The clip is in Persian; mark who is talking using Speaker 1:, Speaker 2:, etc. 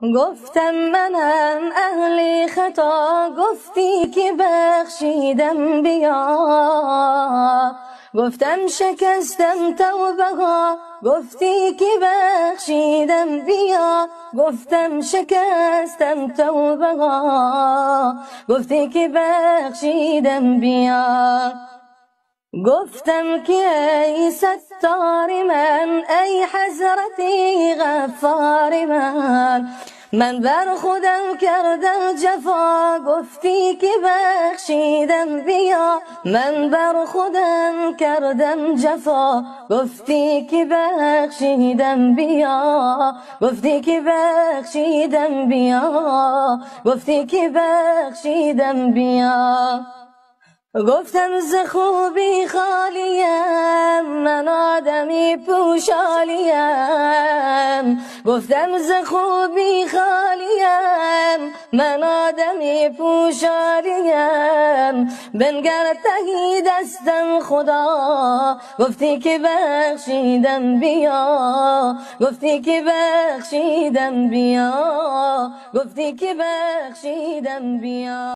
Speaker 1: گفتم منم اهل خطا، گفتی که بخشیدم بیا. گفتم شکستم توبه ها، گفتی که بخشیدم بیا. گفتم شکستم توبه ها، گفتی که بخشیدم بیا. گفتم که ای ستار من، ای حضرتی غفار من بر خودم کردم جفا. گفتی که بخشیدم بیا، من بر خودم کردم جفا. گفتی که بخشیدم بیا، گفتی که بخشیدم بیا، گفتی که بخشیدم بیا. گفتم ز خوبی خالیم، من آدمی پوشالیم. گفتم ز خوبی خالیم، من آدمی پوشالیم. بنگر تهی دستم خدا، گفتی که بخشیدم بیا. گفتی که بخشیدم بیا، گفتی که بخشیدم بیا.